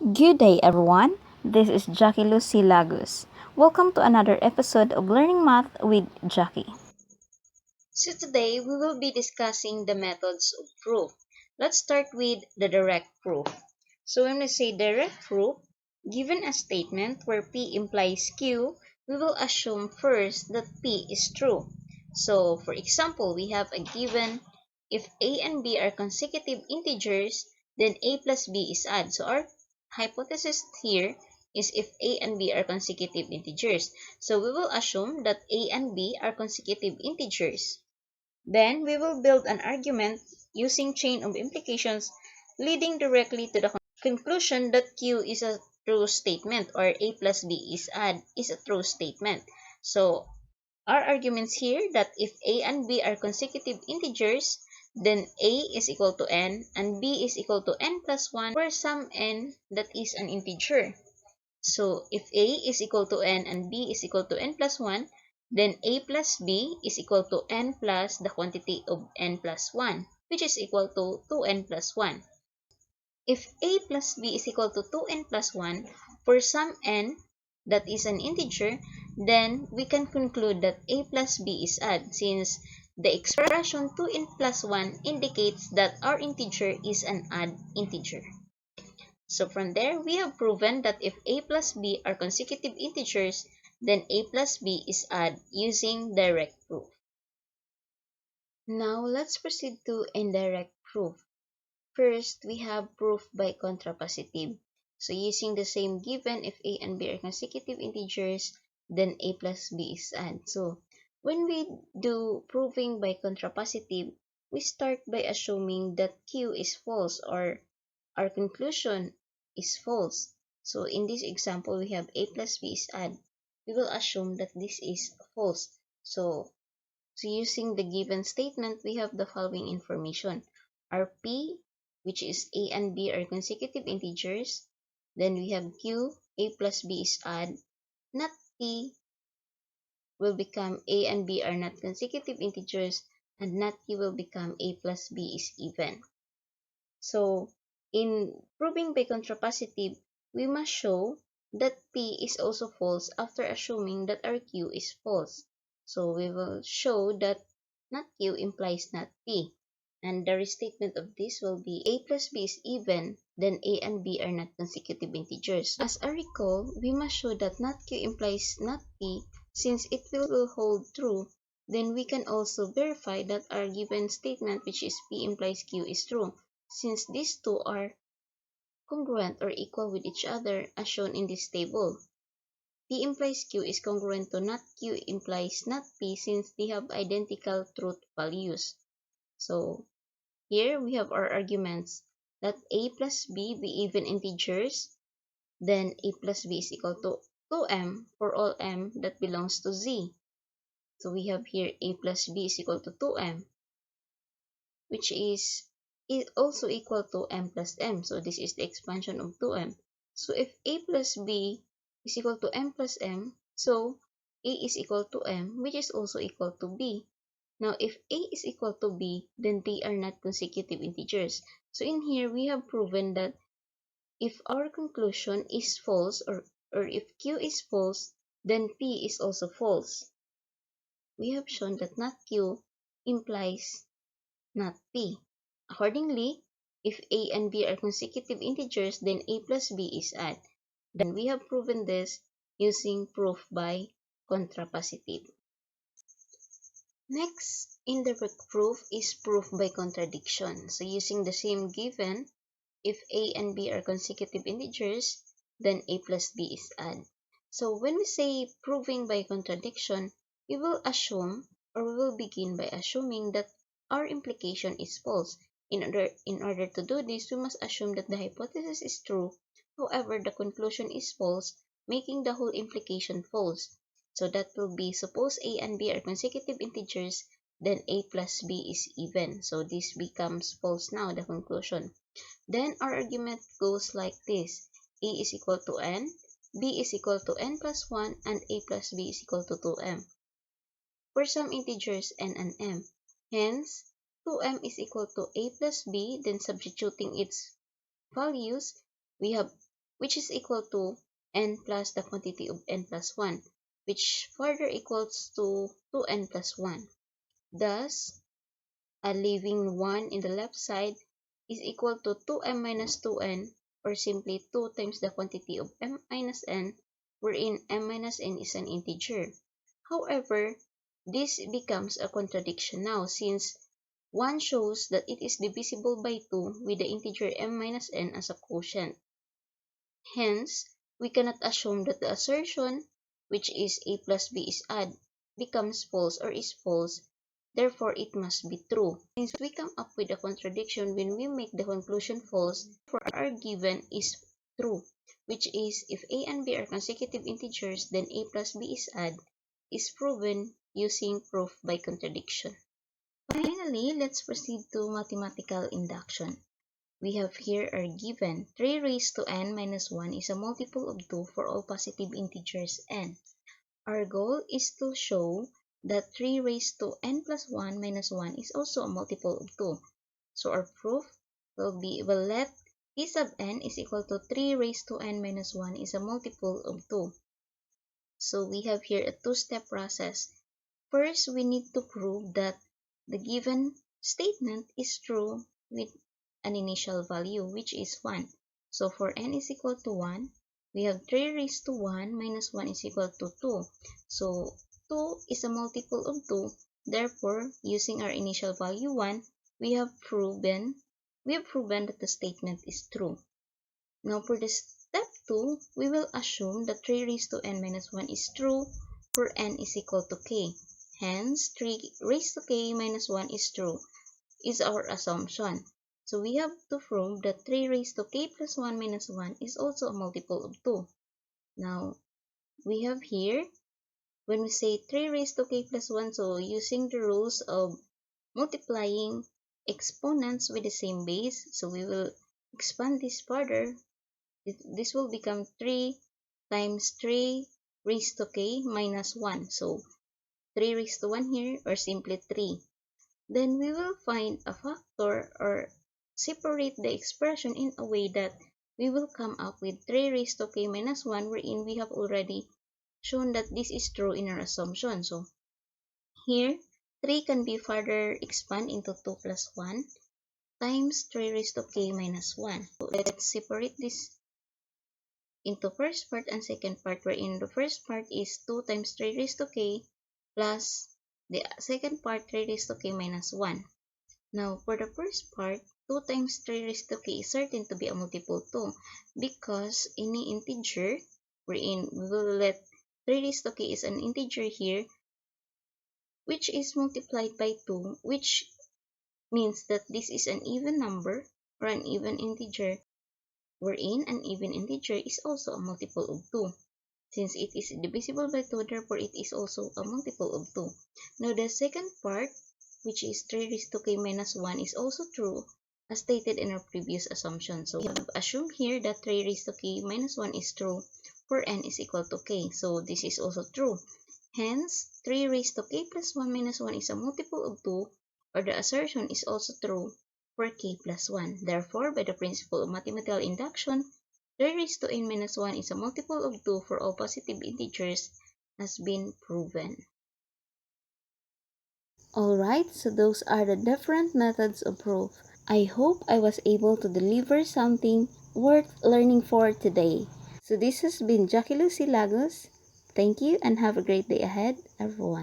Good day, everyone. This is Jackie Lucy Lagos. Welcome to another episode of Learning Math with Jackie. So today we will be discussing the methods of proof. Let's start with the direct proof. So when we say direct proof, given a statement where P implies Q, we will assume first that P is true. So for example, we have a given if A and B are consecutive integers, then A plus B is odd. So our hypothesis here is if A and B are consecutive integers. So we will assume that A and B are consecutive integers. Then we will build an argument using chain of implications leading directly to the conclusion that Q is a true statement or A plus B is a true statement. So our arguments here that if A and B are consecutive integers, then A is equal to n and B is equal to n plus 1 for some n that is an integer. So if A is equal to n and B is equal to n plus 1, then A plus B is equal to n plus the quantity of n plus 1, which is equal to 2n plus 1. If A plus B is equal to 2n plus 1 for some n that is an integer, then we can conclude that A plus B is odd since the expression 2n plus 1 indicates that our integer is an odd integer. So from there, we have proven that if A plus B are consecutive integers, then A plus B is odd using direct proof. Now, let's proceed to indirect proof. First, we have proof by contrapositive. So using the same given, if A and B are consecutive integers, then A plus B is odd. So when we do proving by contrapositive, we start by assuming that Q is false or our conclusion is false. So in this example, we have A plus B is odd. We will assume that this is false. So using the given statement, we have the following information. Our P, which is A and B are consecutive integers. Then we have Q, A plus B is odd. Not P will become A and B are not consecutive integers. And not Q will become A plus B is even. So in proving by contrapositive, we must show that P is also false after assuming that our Q is false. So we will show that not Q implies not P. And the restatement of this will be A plus B is even, then A and B are not consecutive integers. As I recall, we must show that not Q implies not P. Since it will hold true, then we can also verify that our given statement, which is P implies Q, is true, since these two are congruent or equal with each other as shown in this table. P implies Q is congruent to not Q implies not P since they have identical truth values. So here we have our arguments that A plus B be even integers, then A plus B is equal to 2m for all m that belongs to Z. So we have here A plus B is equal to 2m, which is also equal to m plus m. So this is the expansion of 2m. So if A plus B is equal to m plus m, so A is equal to m, which is also equal to B. Now, if A is equal to B, then they are not consecutive integers. So in here, we have proven that if our conclusion is false or if Q is false, then P is also false. We have shown that not Q implies not P. Accordingly, if A and B are consecutive integers, then A plus B is odd. Then we have proven this using proof by contrapositive. Next, indirect proof is proof by contradiction. So using the same given, if A and B are consecutive integers, then A plus B is odd. So when we say proving by contradiction, we will assume or we will begin by assuming that our implication is false. In order to do this, we must assume that the hypothesis is true. However, the conclusion is false, making the whole implication false. So that will be, suppose A and B are consecutive integers, then A plus B is even. So this becomes false now, the conclusion. Then our argument goes like this. A is equal to n, B is equal to n plus 1, and A plus B is equal to 2m. For some integers n and m. Hence, 2m is equal to A plus B, then substituting its values, we have which is equal to n plus the quantity of n plus 1, which further equals to 2n plus 1. Thus, leaving 1 in the left side is equal to 2m minus 2n, or simply 2 times the quantity of m minus n, wherein m minus n is an integer. However, this becomes a contradiction now, since 1 shows that it is divisible by 2 with the integer m minus n as a quotient. Hence, we cannot assume that the assertion, which is a plus b is odd, becomes false or is false. Therefore, it must be true. Since we come up with a contradiction when we make the conclusion false, for our given is true, which is if a and b are consecutive integers, then a plus b is odd, is proven using proof by contradiction. Finally, let's proceed to mathematical induction. We have here our given 3 raised to n minus 1 is a multiple of 2 for all positive integers n. Our goal is to show that 3 raised to n plus 1 minus 1 is also a multiple of 2. So our proof will let p sub n is equal to 3 raised to n minus 1 is a multiple of 2. So we have here a two-step process. First, we need to prove that the given statement is true with an initial value, which is 1. So for n is equal to 1, we have 3 raised to 1 minus 1 is equal to 2. So 2 is a multiple of 2. Therefore, using our initial value 1, we have proven that the statement is true. Now for the step 2, we will assume that 3 raised to n minus 1 is true for n is equal to k. Hence, 3 raised to k minus 1 is true, is our assumption. So we have to prove that 3 raised to k plus 1 minus 1 is also a multiple of 2. Now, we have here, when we say 3 raised to k plus 1, so using the rules of multiplying exponents with the same base, so we will expand this further. This will become 3 times 3 raised to k minus 1. So 3 raised to 1 here, or simply 3. Then we will find a factor or separate the expression in a way that we will come up with 3 raised to k minus 1, wherein we have already shown that this is true in our assumption. So here, 3 can be further expanded into 2 plus 1 times 3 raised to k minus 1. So let's separate this into first part and second part, wherein the first part is 2 times 3 raised to k plus the second part 3 raised to k minus 1. Now, for the first part, 2 times 3 raised to k is certain to be a multiple 2 because any integer, wherein we will let 3 raised to k is an integer here, which is multiplied by 2, which means that this is an even number or an even integer, wherein an even integer is also a multiple of 2. Since it is divisible by 2, therefore it is also a multiple of 2. Now the second part, which is 3 raised to k minus 1, is also true as stated in our previous assumption. So we have assumed here that 3 raised to k minus 1 is true for n is equal to k. So this is also true. Hence, 3 raised to k plus 1 minus 1 is a multiple of 2, or the assertion is also true for k plus 1. Therefore, by the principle of mathematical induction, 3 raised to n minus 1 is a multiple of 2 for all positive integers has been proven. Alright, so those are the different methods of proof. I hope I was able to deliver something worth learning for today. So this has been Jackie Lucy Lagos. Thank you and have a great day ahead, everyone.